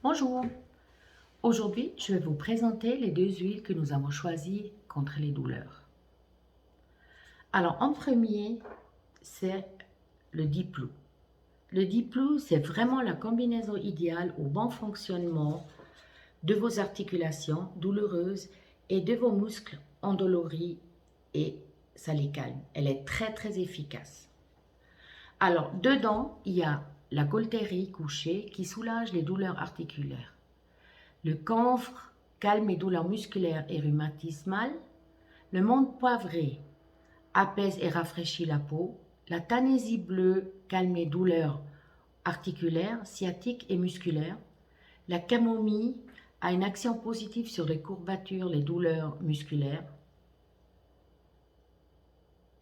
Bonjour, aujourd'hui je vais vous présenter les deux huiles que nous avons choisies contre les douleurs. Alors en premier, c'est le Diplou. Le Diplou, c'est vraiment la combinaison idéale au bon fonctionnement de vos articulations douloureuses et de vos muscles endoloris et ça les calme. Elle est très efficace. Alors dedans, il y a la coltérie couchée qui soulage les douleurs articulaires. Le camphre calme les douleurs musculaires et rhumatismales. Le menthe poivré apaise et rafraîchit la peau. La tanésie bleue calme les douleurs articulaires, sciatiques et musculaires. La camomille a une action positive sur les courbatures, les douleurs musculaires.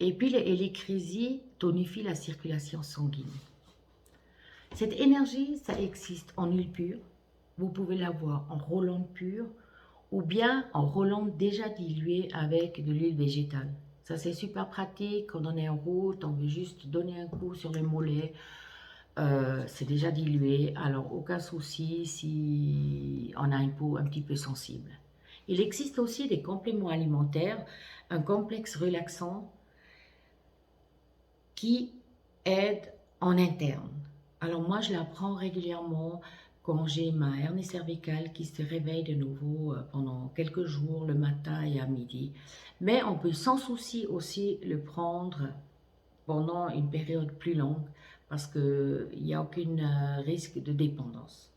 Et puis l'hélicrysie tonifie la circulation sanguine. Cette énergie, ça existe en huile pure. Vous pouvez l'avoir en Rolande pure ou bien en Rolande déjà diluée avec de l'huile végétale. Ça, c'est super pratique quand on est en route, on veut juste donner un coup sur les mollets. C'est déjà dilué, alors aucun souci si on a une peau un petit peu sensible. Il existe aussi des compléments alimentaires, un complexe relaxant qui aide en interne. Alors moi, je la prends régulièrement quand j'ai ma hernie cervicale qui se réveille de nouveau pendant quelques jours, le matin et à midi. Mais on peut sans souci aussi le prendre pendant une période plus longue parce qu'il n'y a aucun risque de dépendance.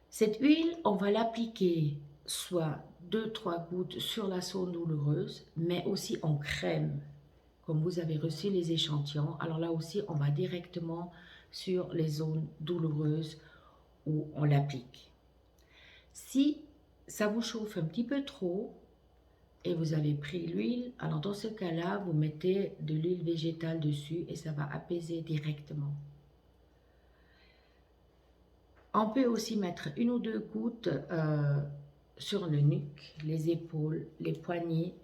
Cette huile, on va l'appliquer soit 2-3 gouttes sur la zone douloureuse, mais aussi en crème. Comme vous avez reçu les échantillons, alors là aussi, on va directement sur les zones douloureuses où on l'applique. Si ça vous chauffe un petit peu trop et vous avez pris l'huile, alors dans ce cas-là, vous mettez de l'huile végétale dessus et ça va apaiser directement. On peut aussi mettre 1 ou 2 gouttes sur le nuque, les épaules, les poignets.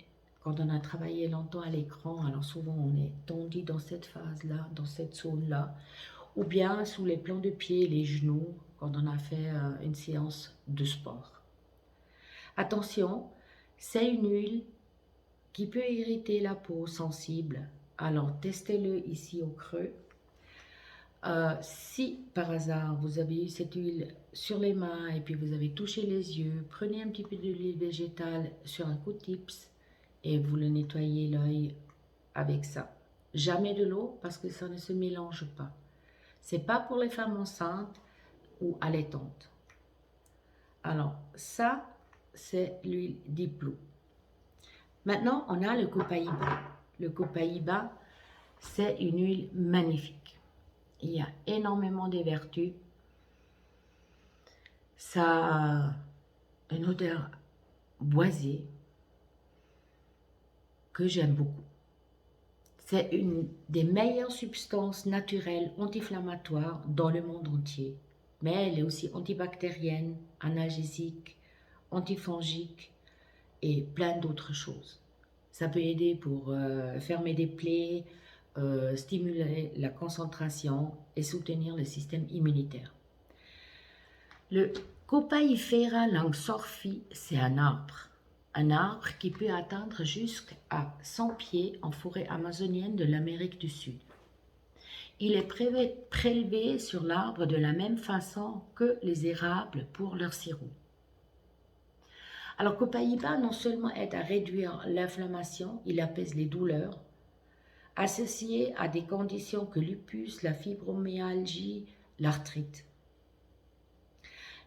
Quand on a travaillé longtemps à l'écran, alors souvent on est tendu dans cette phase-là, dans cette zone-là, ou bien sous les plans de pied, les genoux, quand on a fait une séance de sport. Attention, c'est une huile qui peut irriter la peau sensible, alors testez-le ici au creux. Si par hasard vous avez eu cette huile sur les mains et puis vous avez touché les yeux, prenez un petit peu d'huile végétale sur un coup de tips et vous le nettoyez l'œil avec ça. Jamais de l'eau parce que ça ne se mélange pas. C'est pas pour les femmes enceintes ou allaitantes. Alors ça, c'est l'huile Diplou. Maintenant, on a le copaïba. Le copaïba, c'est une huile magnifique. Il y a énormément de vertus. Ça a une odeur boisée que j'aime beaucoup. C'est une des meilleures substances naturelles anti-inflammatoires dans le monde entier. Mais elle est aussi antibactérienne, analgésique, antifongique et plein d'autres choses. Ça peut aider pour fermer des plaies, stimuler la concentration et soutenir le système immunitaire. Le Copaïfera langssorfi, c'est un arbre qui peut atteindre jusqu'à 100 pieds en forêt amazonienne de l'Amérique du Sud. Il est prélevé sur l'arbre de la même façon que les érables pour leur sirop. Alors Copaïba non seulement aide à réduire l'inflammation, il apaise les douleurs, associées à des conditions que lupus, la fibromyalgie, l'arthrite.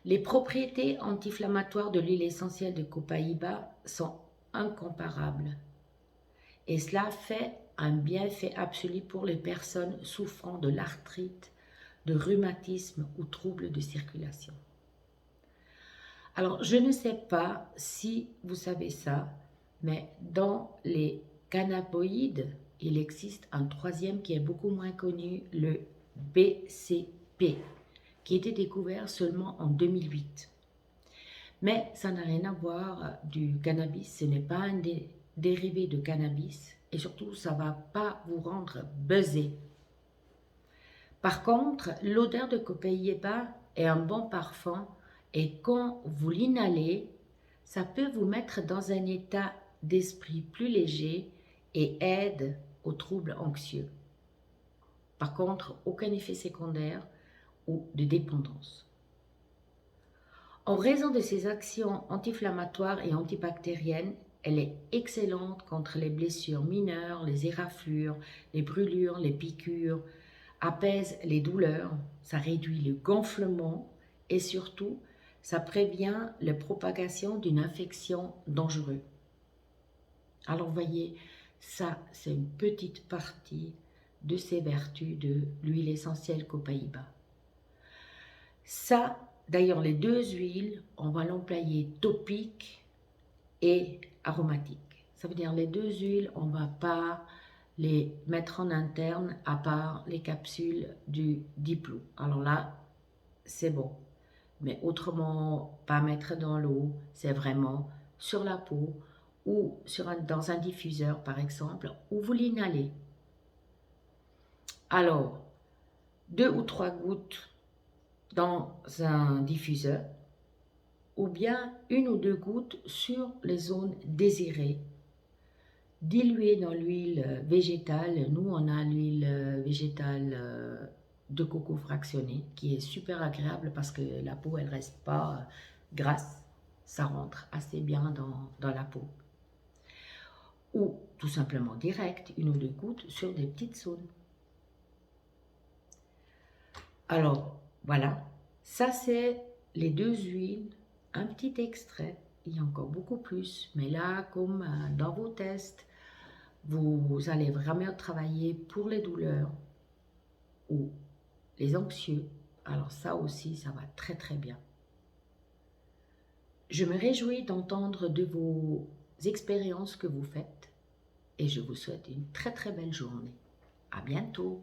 Les propriétés anti-inflammatoires de l'huile essentielle de copaïba sont incomparables. Et cela fait un bienfait absolu pour les personnes souffrant de l'arthrite, de rhumatisme ou troubles de circulation. Alors, je ne sais pas si vous savez ça, mais dans les cannabinoïdes, il existe un troisième qui est beaucoup moins connu, le BCP, qui a été découvert seulement en 2008. Mais ça n'a rien à voir du cannabis, ce n'est pas un dérivé de cannabis et surtout ça ne va pas vous rendre buzzé. Par contre, l'odeur de copaiba est un bon parfum et quand vous l'inhalez, ça peut vous mettre dans un état d'esprit plus léger et aide aux troubles anxieux. Par contre, aucun effet secondaire ou de dépendance. En raison de ses actions anti-inflammatoires et antibactériennes, elle est excellente contre les blessures mineures, les éraflures, les brûlures, les piqûres, apaise les douleurs, ça réduit le gonflement et surtout, ça prévient la propagation d'une infection dangereuse. Alors, voyez, ça, c'est une petite partie de ces vertus de l'huile essentielle copaiba. Ça, d'ailleurs, les deux huiles, on va l'employer topique et aromatique. Ça veut dire les deux huiles, on ne va pas les mettre en interne à part les capsules du Diplo. Alors là, c'est bon. Mais autrement, pas mettre dans l'eau, c'est vraiment sur la peau ou dans un diffuseur par exemple, où vous l'inhalez. Alors, 2 ou 3 gouttes dans un diffuseur ou bien 1 ou 2 gouttes sur les zones désirées. Dilué dans l'huile végétale. Nous, on a l'huile végétale de coco fractionnée qui est super agréable parce que la peau, elle reste pas grasse. Ça rentre assez bien dans la peau. Ou tout simplement direct, 1 ou 2 gouttes sur des petites zones. Alors, voilà. Ça, c'est les deux huiles. Un petit extrait. Il y a encore beaucoup plus. Mais là, comme dans vos tests, vous allez vraiment travailler pour les douleurs ou les anxieux. Alors ça aussi, ça va très très bien. Je me réjouis d'entendre de vos expériences que vous faites et je vous souhaite une très très belle journée. À bientôt.